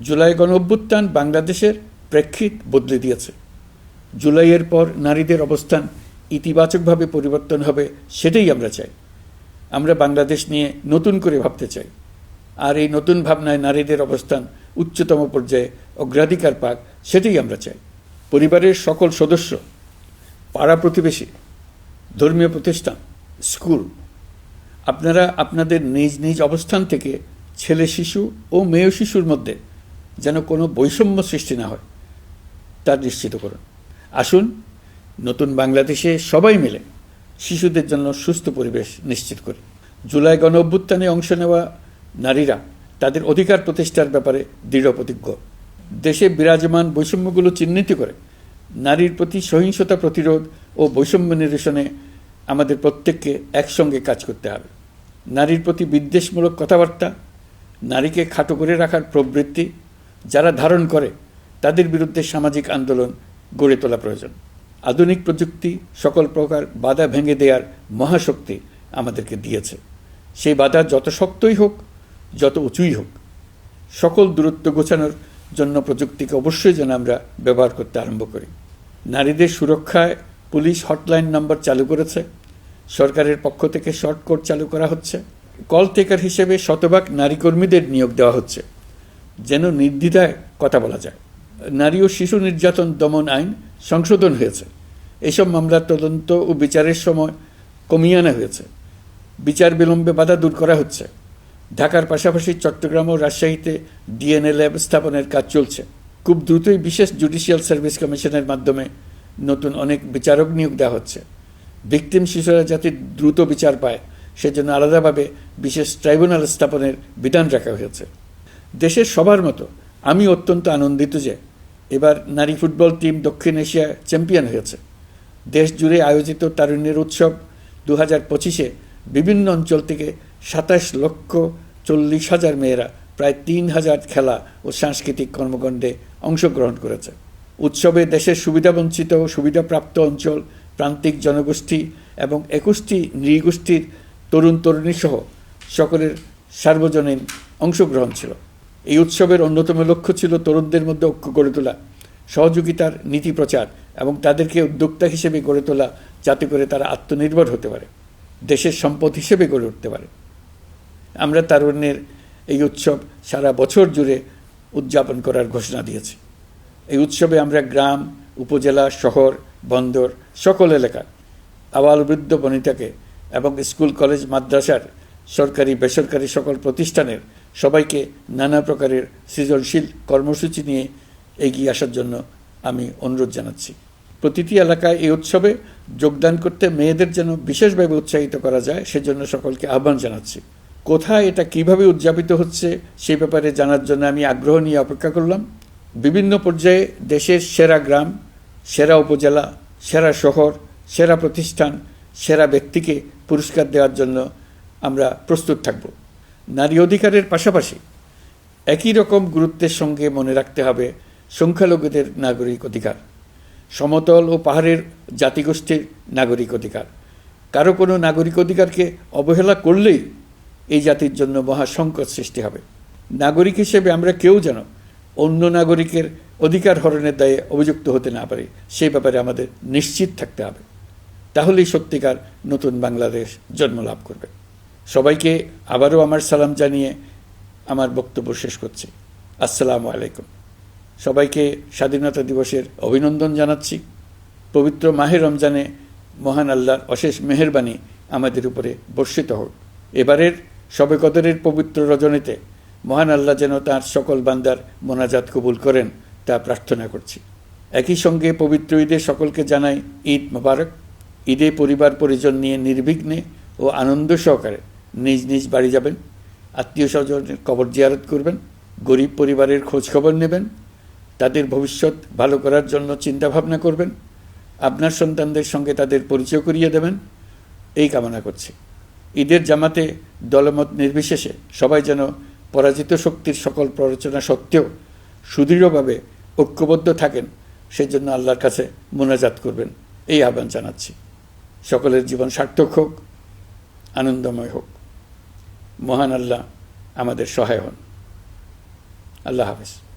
জুলাই গণ অভ্যুত্থান বাংলাদেশের প্রেক্ষিত বদলে দিয়েছে। জুলাইয়ের পর নারীদের অবস্থান ইতিবাচকভাবে পরিবর্তন হবে, সেটাই আমরা চাই। আমরা বাংলাদেশ নিয়ে নতুন করে ভাবতে চাই, আর এই নতুন ভাবনায় নারীদের অবস্থান উচ্চতম পর্যায়ে অগ্রাধিকার পাক, সেটাই আমরা চাই। পরিবারের সকল সদস্য, পাড়া প্রতিবেশী, ধর্মীয় প্রতিষ্ঠান, স্কুল, আপনারা আপনাদের নিজ নিজ অবস্থান থেকে ছেলে শিশু ও মেয়ে শিশুর মধ্যে যেন কোনো বৈষম্য সৃষ্টি না হয় তা নিশ্চিত করুন। আসুন নতুন বাংলাদেশে সবাই মিলে শিশুদের জন্য সুস্থ পরিবেশ নিশ্চিত করি। জুলাই গণ অভ্যুত্থানে অংশ নেওয়া নারীরা তাদের অধিকার প্রতিষ্ঠার ব্যাপারে দৃঢ় প্রতিজ্ঞ। দেশে বিরাজমান বৈষম্যগুলো চিহ্নিত করে নারীর প্রতি সহিংসতা প্রতিরোধ ও বৈষম্য নিরসনে আমাদের প্রত্যেককে একসঙ্গে কাজ করতে হবে। নারীর প্রতি বিদ্বেষমূলক কথাবার্তা, নারীকে খাটো করে রাখার প্রবৃত্তি যারা ধারণ করে তাদের বিরুদ্ধে সামাজিক আন্দোলন গড়ে তোলা প্রয়োজন। আধুনিক প্রযুক্তি সকল প্রকার বাধা ভেঙে দেওয়ার মহাশক্তি আমাদেরকে দিয়েছে। সেই বাধা যত শক্তই হোক, যত উঁচুই হোক, সকল দূরত্ব গোছানোর জন্য প্রযুক্তিকে অবশ্যই যেন আমরা ব্যবহার করতে আরম্ভ করি। নারীদের সুরক্ষায় পুলিশ হটলাইন নম্বর চালু করেছে। সরকারের পক্ষ থেকে শর্ট কোড চালু করা হচ্ছে। কল টেকার হিসেবে শতভাগ নারী কর্মীদের নিয়োগ দেওয়া হচ্ছে, যেন নির্দ্বিধায় কথা বলা যায়। নারী ও শিশু নির্যাতন দমন আইন সংশোধন হয়েছে। এসব মামলার তদন্ত ও বিচারের সময় কমিয়ে আনা হয়েছে। বিচার বিলম্বে বাধা দূর করা হচ্ছে। ঢাকার পাশাপাশি চট্টগ্রাম ও রাজশাহীতে ডিএনএ ল্যাব স্থাপনের কাজ চলছে। খুব দ্রুতই বিশেষ জুডিশিয়াল সার্ভিস কমিশনের মাধ্যমে নতুন অনেক বিচারক নিয়োগ দেওয়া হচ্ছে। ভিকটিম শিশুরা যাতে দ্রুত বিচার পায় সেজন্য আলাদাভাবে বিশেষ ট্রাইব্যুনাল স্থাপনের বিধান রাখা হয়েছে। দেশের সবার মতো আমি অত্যন্ত আনন্দিত যে এবার নারী ফুটবল টিম দক্ষিণ এশিয়া চ্যাম্পিয়ন হয়েছে। দেশ জুড়ে আয়োজিত তারুণ্যের উৎসব 2025-এ বিভিন্ন অঞ্চল থেকে 27,40,000 মেয়েরা প্রায় 3,000 খেলা ও সাংস্কৃতিক কর্মকাণ্ডে অংশগ্রহণ করেছে। উৎসবে দেশের সুবিধাবঞ্চিত ও সুবিধাপ্রাপ্ত অঞ্চল, প্রান্তিক জনগোষ্ঠী এবং 21টি নৃগোষ্ঠীর তরুণ তরুণী সহ সকলের সার্বজনীন অংশগ্রহণ ছিল। এই উৎসবের অন্যতম লক্ষ্য ছিল তরুণদের মধ্যে ঐক্য গড়ে তোলা, সহযোগিতার নীতি প্রচার এবং তাদেরকে উদ্যোক্তা হিসেবে গড়ে তোলা, যাতে করে তারা আত্মনির্ভর হতে পারে, দেশের সম্পদ হিসেবে গড়ে উঠতে পারে। আমরা তারুণ্যের এই উৎসব সারা বছর জুড়ে উদযাপন করার ঘোষণা দিয়েছি। এই উৎসবে আমরা গ্রাম, উপজেলা, শহর, বন্দর সকল এলাকার আবাল বৃদ্ধ বনিতাকে এবং স্কুল, কলেজ, মাদ্রাসার সরকারি বেসরকারি সকল প্রতিষ্ঠানের সবাইকে নানা প্রকারের সৃজনশীল কর্মসূচি নিয়ে এগিয়ে আসার জন্য আমি অনুরোধ জানাচ্ছি। প্রতিটি এলাকায় এই উৎসবে যোগদান করতে মেয়েদের যেন বিশেষভাবে উৎসাহিত করা যায় সেজন্য সকলকে আহ্বান জানাচ্ছি। কোথায় এটা কিভাবে উদযাপিত হচ্ছে সেই ব্যাপারে জানার জন্য আমি আগ্রহ নিয়ে অপেক্ষা করলাম। বিভিন্ন পর্যায়ে দেশের সেরা গ্রাম, সেরা উপজেলা, সেরা শহর, সেরা প্রতিষ্ঠান, সেরা ব্যক্তিকে পুরস্কার দেওয়ার জন্য আমরা প্রস্তুত থাকব। নারী অধিকারের পাশাপাশি একই রকম গুরুত্বের সঙ্গে মনে রাখতে হবে সংখ্যালঘুদের নাগরিক অধিকার, সমতল ও পাহাড়ের জাতিগোষ্ঠীর নাগরিক অধিকার। কারো কোনো নাগরিক অধিকারকে অবহেলা করলেই এই জাতির জন্য মহা সংকট সৃষ্টি হবে। নাগরিক হিসেবে আমরা কেউ যেন অন্য নাগরিকের অধিকার হরণের দায়ে অভিযুক্ত হতে না পারি, সেই ব্যাপারে আমাদের নিশ্চিত থাকতে হবে। তাহলেই সত্যিকার নতুন বাংলাদেশ জন্ম লাভ করবে। সবাইকে আবারও আমার সালাম জানিয়ে আমার বক্তব্য শেষ করছি। আসসালামু আলাইকুম। সবাইকে স্বাধীনতা দিবসের অভিনন্দন জানাচ্ছি। পবিত্র মাহে রমজানে মহান আল্লাহর অশেষ মেহেরবানি আমাদের উপরে বর্ষিত হোক। এবারের শবে কদরের পবিত্র রজনীতে মহান আল্লাহ যেন তাঁর সকল বান্দার মোনাজাত কবুল করেন তা প্রার্থনা করছি। একই সঙ্গে পবিত্র ঈদে সকলকে জানাই ঈদ মোবারক। ঈদে পরিবার পরিজন নিয়ে নির্বিঘ্নে ও আনন্দ সহকারে নিজ নিজ বাড়ি যাবেন, আত্মীয় স্বজনের কবর জিয়ারত করবেন, গরিব পরিবারের খোঁজখবর নেবেন, তাদের ভবিষ্যৎ ভালো করার জন্য চিন্তাভাবনা করবেন, আপনার সন্তানদের সঙ্গে তাদের পরিচয় করিয়ে দেবেন, এই কামনা করছি। ঈদের জামাতে দলমত নির্বিশেষে সবাই যেন পরাজিত শক্তির সকল প্ররোচনা সত্ত্বেও সুদৃঢ়ভাবে ঐক্যবদ্ধ থাকেন, সেজন্য আল্লাহর কাছে মোনাজাত করবেন, এই আহ্বান জানাচ্ছি। সকলের জীবন সার্থক হোক, আনন্দময় হোক। মহান আল্লাহ আমাদের সহায় হন। আল্লাহ হাফেজ।